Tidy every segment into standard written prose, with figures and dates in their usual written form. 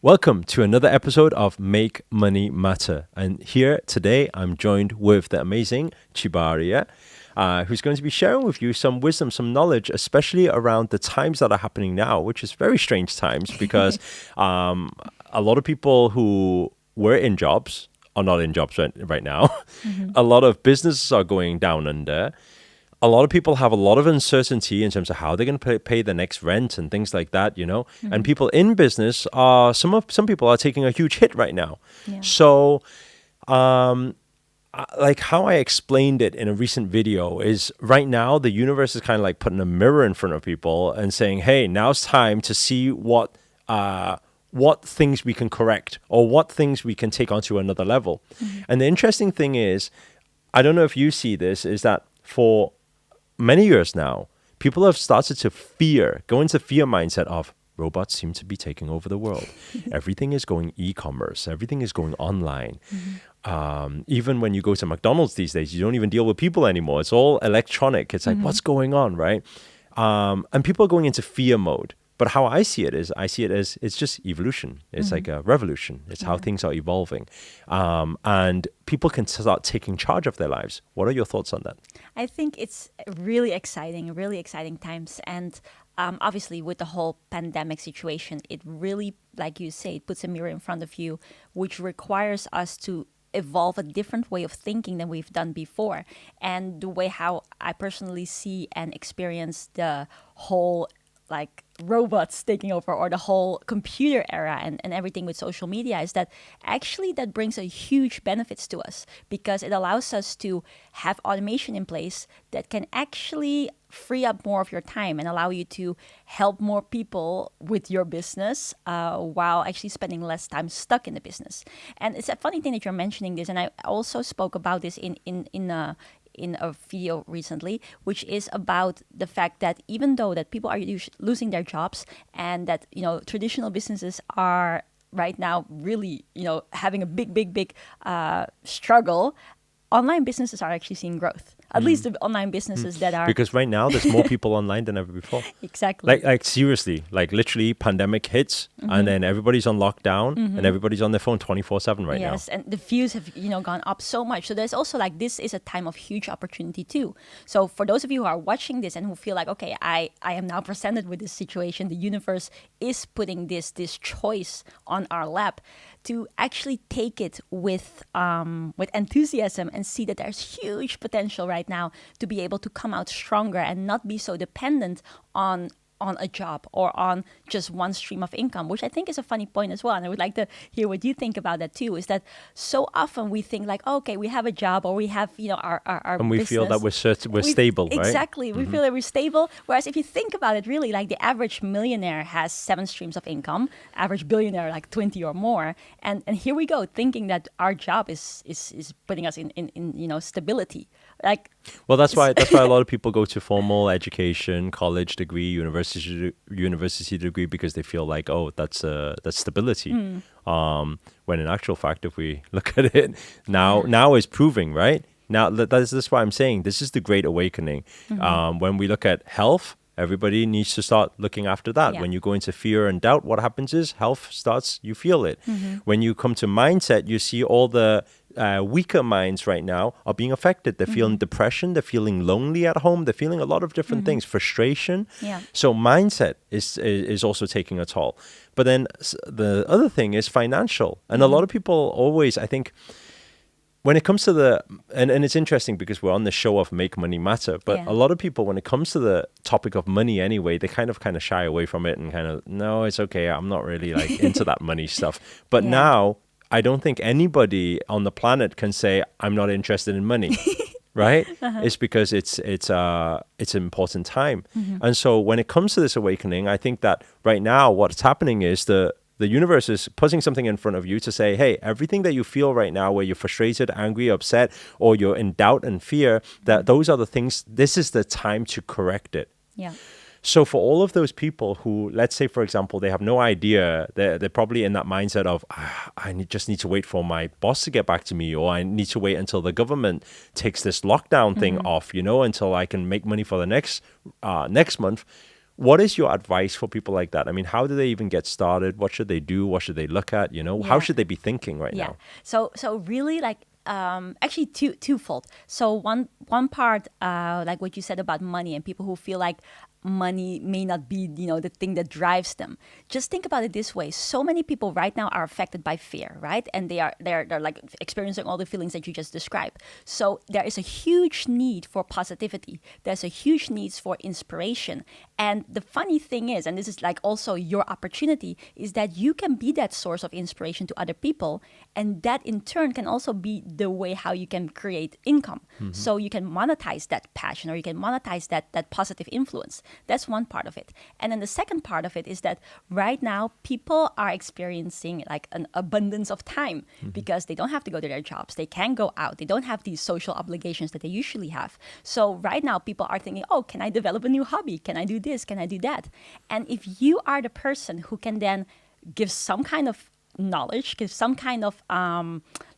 Welcome to another episode of Make Money Matter. And here today, I'm joined with the amazing Tjibaria, who's going to be sharing with you some wisdom, some knowledge, especially around the times that are happening now, which is very strange times because a lot of people who were in jobs are not in jobs right now. Mm-hmm. A lot of businesses are going down under. A lot of people have a lot of uncertainty in terms of how they're going to pay the next rent and things like that, you know. Mm-hmm. And people in business some people are taking a huge hit right now. Yeah. So, like how I explained it in a recent video is right now the universe is kind of like putting a mirror in front of people and saying, "Hey, now's time to see what things we can correct or what things we can take onto another level." Mm-hmm. And the interesting thing is, I don't know if you see this, is that for many years now, people have started to go into fear mindset of robots seem to be taking over the world. Everything is going e-commerce. Everything is going online. Mm-hmm. Even when you go to McDonald's these days, you don't even deal with people anymore. It's all electronic. It's like, what's going on, right? And people are going into fear mode. But how I see it is, it's just evolution. It's like a revolution. It's how things are evolving. And people can start taking charge of their lives. What are your thoughts on that? I think it's really exciting times. And obviously with the whole pandemic situation, it really, like you say, it puts a mirror in front of you, which requires us to evolve a different way of thinking than we've done before. And the way how I personally see and experience the whole like robots taking over or the whole computer era and everything with social media is that actually that brings a huge benefits to us because it allows us to have automation in place that can actually free up more of your time and allow you to help more people with your business while actually spending less time stuck in the business. And it's a funny thing that you're mentioning this, and I also spoke about this in a video recently, which is about the fact that even though that people are losing their jobs and that, you know, traditional businesses are right now really, you know, having a big struggle, online businesses are actually seeing growth. At least the online businesses that are... Because right now, there's more people online than ever before. Exactly. Like seriously, like literally pandemic hits and then everybody's on lockdown and everybody's on their phone 24/7 right now. Yes, and the views have, you know, gone up so much. So there's also like, this is a time of huge opportunity too. So for those of you who are watching this and who feel like, okay, I am now presented with this situation, the universe is putting this choice on our lap, to actually take it with enthusiasm and see that there's huge potential right now to be able to come out stronger and not be so dependent on a job or on just one stream of income, which I think is a funny point as well. And I would like to hear what you think about that too, is that so often we think like, oh, okay, we have a job or we have, you know, our and we business. Feel that we're stable, right? Exactly. We feel that we're stable. Whereas if you think about it, really, like the average millionaire has 7 streams of income, average billionaire like 20 or more. And here we go, thinking that our job is putting us in you know, stability. Like, well, that's why a lot of people go to formal education, college degree, university degree, because they feel like, oh, that's stability. When in actual fact, if we look at it now is proving, right? Now that's why I'm saying this is the great awakening. When we look at health, everybody needs to start looking after that. Yeah. When you go into fear and doubt, what happens is health starts, you feel it. When you come to mindset, you see all the weaker minds right now are being affected. They're feeling depression. They're feeling lonely at home. They're feeling a lot of different things, frustration. Yeah. So mindset is also taking a toll. But then the other thing is financial. And a lot of people always, I think, when it comes to and it's interesting because we're on the show of Make Money Matter, but a lot of people, when it comes to the topic of money anyway, they kind of shy away from it and kind of, no, it's okay. I'm not really like into that money stuff. But now I don't think anybody on the planet can say, I'm not interested in money. Right? It's because it's an important time. And so when it comes to this awakening, I think that right now what's happening is the universe is putting something in front of you to say, hey, everything that you feel right now where you're frustrated, angry, upset, or you're in doubt and fear, that those are the things, this is the time to correct it. Yeah. So for all of those people who, let's say, for example, they have no idea, they're probably in that mindset of, just need to wait for my boss to get back to me, or I need to wait until the government takes this lockdown thing off, you know, until I can make money for the next month. what is your advice for people like that? I mean, how do they even get started? What should they do? What should they look at? How Yeah. should they be thinking right Yeah. now? So really like actually twofold. So one part like what you said about money and people who feel like money may not be the thing that drives them. Just think about it this way: so many people right now are affected by fear, right? And they're like experiencing all the feelings that you just described. So there is a huge need for positivity. There's a huge need for inspiration. And the funny thing is, and this is like also your opportunity, is that you can be that source of inspiration to other people, and that in turn can also be the way how you can create income. So you can monetize that passion, or you can monetize that positive influence. That's one part of it. And then the second part of it is that right now people are experiencing like an abundance of time because they don't have to go to their jobs. They can go out. They don't have these social obligations that they usually have. So right now people are thinking, oh, can I develop a new hobby? Can I do this? Can I do that? And if you are the person who can then give some kind of knowledge, give some kind of,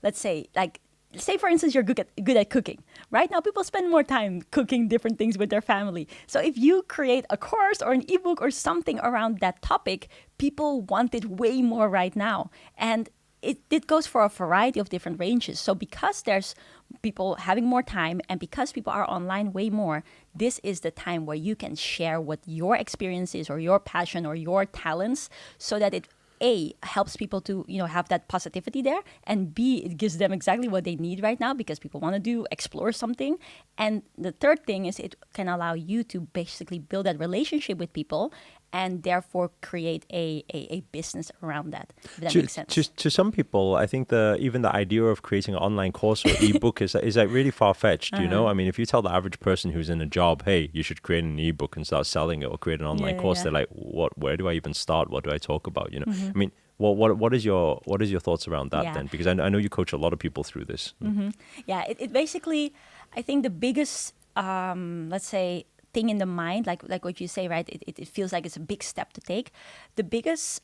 let's say, like, say for instance you're good at cooking. Right now people spend more time cooking different things with their family. So if you create a course or an ebook or something around that topic, people want it way more right now. And it goes for a variety of different ranges. So because there's people having more time and because people are online way more, this is the time where you can share what your experience is or your passion or your talents, so that it A, helps people to have that positivity there, and B, it gives them exactly what they need right now because people want to explore something. And the third thing is it can allow you to basically build that relationship with people and therefore create a business around that, if that makes sense. To some people, I think even the idea of creating an online course or ebook is like really far-fetched, I mean, if you tell the average person who's in a job, hey, you should create an ebook and start selling it or create an online course, they're like, where do I even start? What do I talk about? I mean, what is your thoughts around that then? Because I know you coach a lot of people through this. Yeah, it basically, I think the biggest, let's say, thing in the mind, like what you say, right? It feels like it's a big step to take. The biggest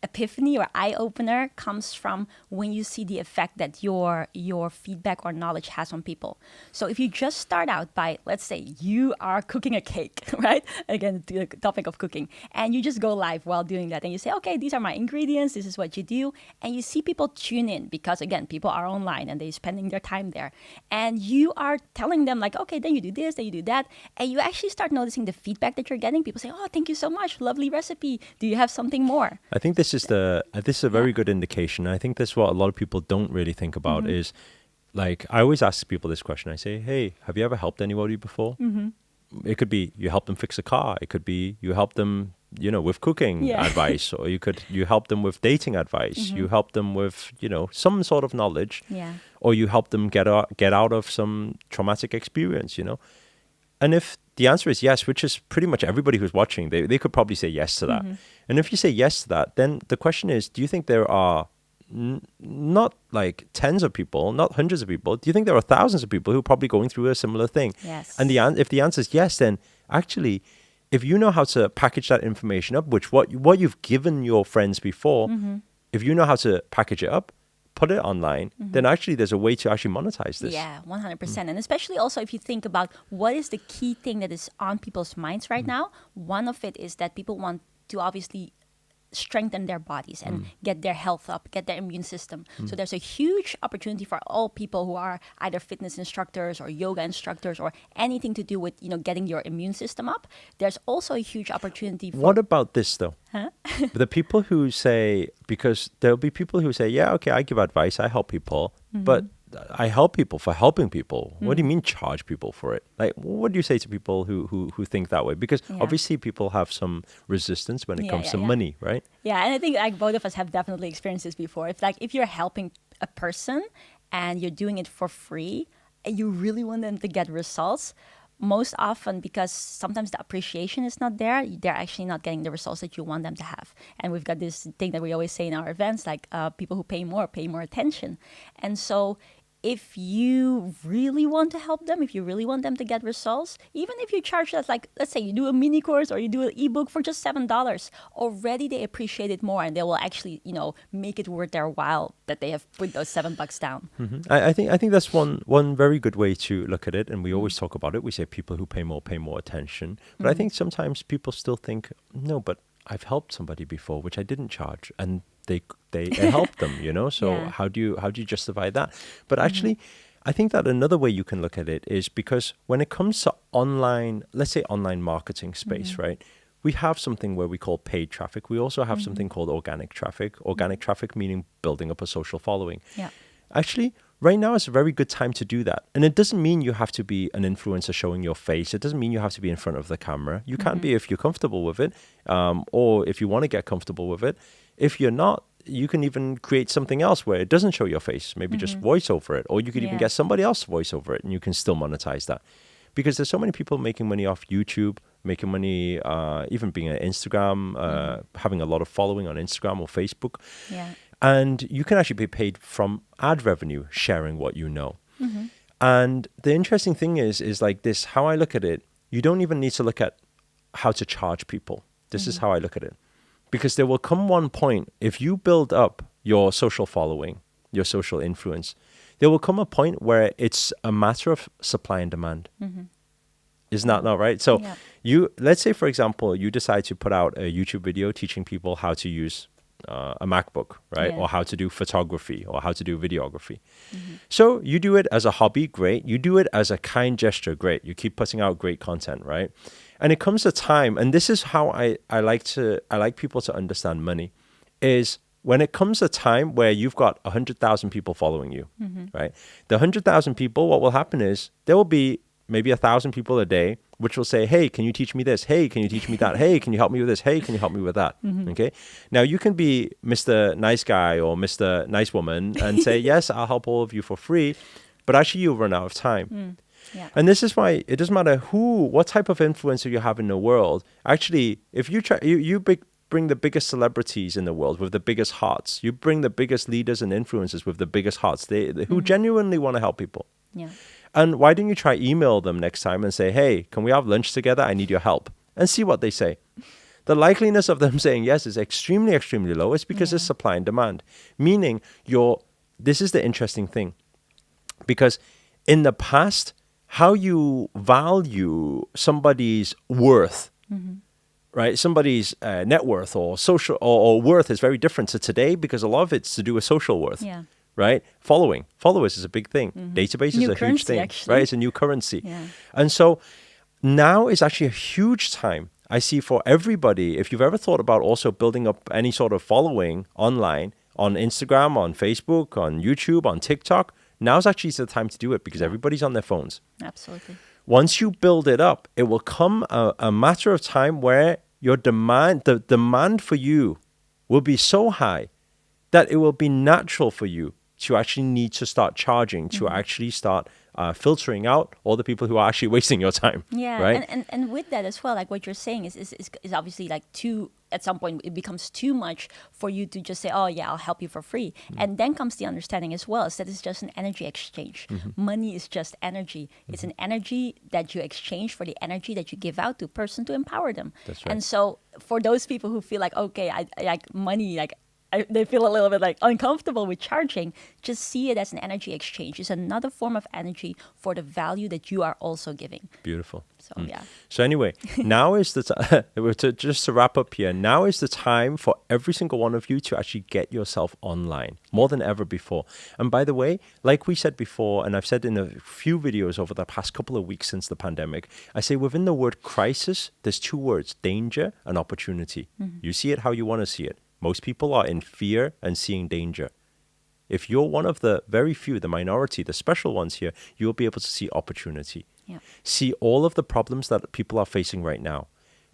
epiphany or eye opener comes from when you see the effect that your feedback or knowledge has on people. So if you just start out by, let's say, you are cooking a cake, right? Again, the topic of cooking, and you just go live while doing that, and you say, okay, these are my ingredients, this is what you do, and you see people tune in because again, people are online and they're spending their time there, and you are telling them like, okay, then you do this, then you do that, and you actually start noticing the feedback that you're getting. People say, oh, thank you so much, lovely recipe. Do you have something more? I think this is a very good indication. I think that's what a lot of people don't really think about is, like, I always ask people this question. I say, hey, have you ever helped anybody before? It could be you help them fix a car. It could be you help them, with cooking advice, or you help them with dating advice. You help them with, some sort of knowledge, or you help them get out of some traumatic experience, And if the answer is yes, which is pretty much everybody who's watching, they could probably say yes to that. And if you say yes to that, then the question is, do you think there are not like tens of people, not hundreds of people? Do you think there are thousands of people who are probably going through a similar thing? Yes. And if the answer is yes, then actually, if you know how to package that information up, which what you've given your friends before, if you know how to package it up, put it online, then actually there's a way to actually monetize this. Yeah, 100%. And especially also if you think about what is the key thing that is on people's minds right now, one of it is that people want to obviously strengthen their bodies and get their health up, get their immune system. So there's a huge opportunity for all people who are either fitness instructors or yoga instructors or anything to do with, getting your immune system up. There's also a huge opportunity for... What about this though? The people who say, because there'll be people who say, yeah, okay, I give advice, I help people, but I help people for helping people. What do you mean charge people for it? Like, what do you say to people who think that way? Because obviously people have some resistance when it comes to money, right? Yeah, and I think like both of us have definitely experienced this before. If you're helping a person and you're doing it for free and you really want them to get results, most often, because sometimes the appreciation is not there, they're actually not getting the results that you want them to have. And we've got this thing that we always say in our events, like people who pay more attention. And so if you really want to help them, if you really want them to get results, even if you charge that, like, let's say you do a mini course or you do an ebook for just $7, already they appreciate it more and they will actually, make it worth their while that they have put those $7 down. I think that's one very good way to look at it, and we always talk about it. We say people who pay more attention. But I think sometimes people still think, no, but I've helped somebody before, which I didn't charge, and it helped them, So Yeah. how do you justify that? But actually, I think that another way you can look at it is because when it comes to online, let's say online marketing space, right? We have something where we call paid traffic. We also have something called organic traffic. Organic traffic meaning building up a social following. Yeah. Actually, right now is a very good time to do that. And it doesn't mean you have to be an influencer showing your face. It doesn't mean you have to be in front of the camera. You can be if you're comfortable with it, or if you want to get comfortable with it. If you're not, you can even create something else where it doesn't show your face, maybe just voice over it, or you could even Yeah. get somebody else to voice over it, and you can still monetize that. Because there's so many people making money off YouTube, making money even being on Instagram, having a lot of following on Instagram or Facebook. Yeah. And you can actually be paid from ad revenue sharing what you know. And the interesting thing is like this, how I look at it, you don't even need to look at how to charge people. This is how I look at it. Because there will come one point, if you build up your social following, your social influence, there will come a point where it's a matter of supply and demand. Isn't that not right? So Yeah. let's say, for example, you decide to put out a YouTube video teaching people how to use a MacBook, right? Yeah. Or how to do photography or how to do videography. So you do it as a hobby, great. You do it as a kind gesture, great. You keep putting out great content, right? And it comes a time, and this is how I like people to understand money, is when it comes a time where you've got 100,000 people following you, right? The 100,000 people, what will happen is there will be maybe 1,000 people a day, which will say, hey, can you teach me this? Hey, can you teach me that? Hey, can you help me with this? Hey, can you help me with that? Okay. Now you can be Mr. Nice Guy or Mr. Nice Woman and say, yes, I'll help all of you for free. But actually you'll run out of time. Yeah. And this is why it doesn't matter what type of influencer you have in the world. Actually, if you try, bring the biggest celebrities in the world with the biggest hearts. You bring the biggest leaders and influencers with the biggest hearts, who genuinely want to help people. Yeah. And why don't you try email them next time and say, hey, can we have lunch together? I need your help. And see what they say. The likeliness of them saying yes is extremely, extremely low. It's because it's supply and demand. Meaning, this is the interesting thing. Because in the past, how you value somebody's worth, right? Somebody's net worth or social or worth is very different to today because a lot of it's to do with social worth. Yeah. Right? Followers is a big thing. Database New is a huge currency, thing, actually. right? It's a new currency. Yeah. And so now is actually a huge time I see for everybody. If you've ever thought about also building up any sort of following online, on Instagram, on Facebook, on YouTube, on TikTok, now's actually the time to do it because everybody's on their phones. Absolutely. Once you build it up, it will come a matter of time where the demand for you will be so high that it will be natural for you to actually need to start charging, to actually start filtering out all the people who are actually wasting your time. Yeah, right? and with that as well, like what you're saying is obviously like at some point it becomes too much for you to just say, oh yeah, I'll help you for free. And then comes the understanding as well, is that it's just an energy exchange. Money is just energy. It's an energy that you exchange for the energy that you give out to a person to empower them. That's right. And so for those people who feel like, okay, I like money, like they feel a little bit like uncomfortable with charging, just see it as an energy exchange. It's another form of energy for the value that you are also giving. Beautiful. So yeah. So anyway, now is the just to wrap up here. Now is the time for every single one of you to actually get yourself online more than ever before. And by the way, like we said before, and I've said in a few videos over the past couple of weeks since the pandemic, I say within the word crisis, there's two words: danger and opportunity. You see it how you want to see it. Most people are in fear and seeing danger. If you're one of the very few, the minority, the special ones here, you'll be able to see opportunity. Yeah. See all of the problems that people are facing right now.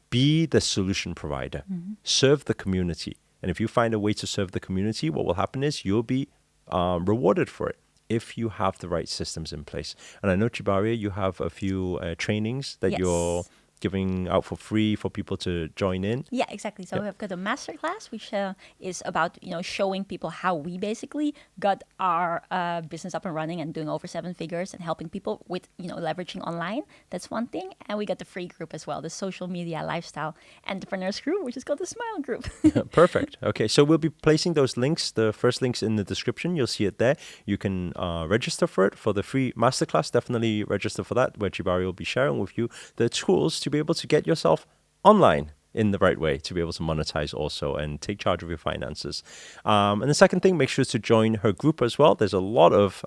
Be the solution provider. Serve the community. And if you find a way to serve the community, what will happen is you'll be rewarded for it if you have the right systems in place. And I know, Tjibaria, you have a few trainings that Yes. you're giving out for free for people to join in. Yeah, exactly. So we've got a masterclass, which is about showing people how we basically got our business up and running and doing over 7 figures and helping people with leveraging online. That's one thing, and we got the free group as well, the social media lifestyle entrepreneurs group, which is called the Smile Group. Perfect. Okay, so we'll be placing those links, the first links in the description. You'll see it there. You can register for it for the free masterclass. Definitely register for that, where Tjibaria will be sharing with you the tools to be able to get yourself online in the right way, to be able to monetize also and take charge of your finances. And the second thing, make sure to join her group as well. There's a lot of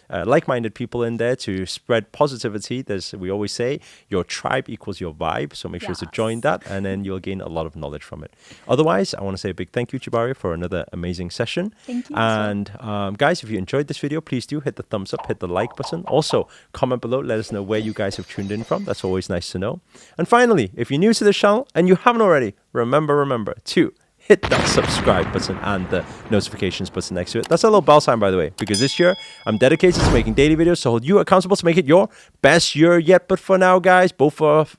like-minded people in there to spread positivity. We always say your tribe equals your vibe, so make sure to join that, and then you'll gain a lot of knowledge from it. Otherwise, I want to say a big thank you, Tjibaria, for another amazing session. Thank you. And guys, if you enjoyed this video, please do hit the thumbs up, hit the like button. Also, comment below, let us know where you guys have tuned in from. That's always nice to know. And finally, if you're new to the channel and you haven't already, remember to hit that subscribe button and the notifications button next to it. That's a little bell sign, by the way, because this year I'm dedicated to making daily videos to hold you accountable to make it your best year yet. But for now, guys, both of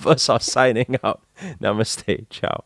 us are signing out. Namaste. Ciao.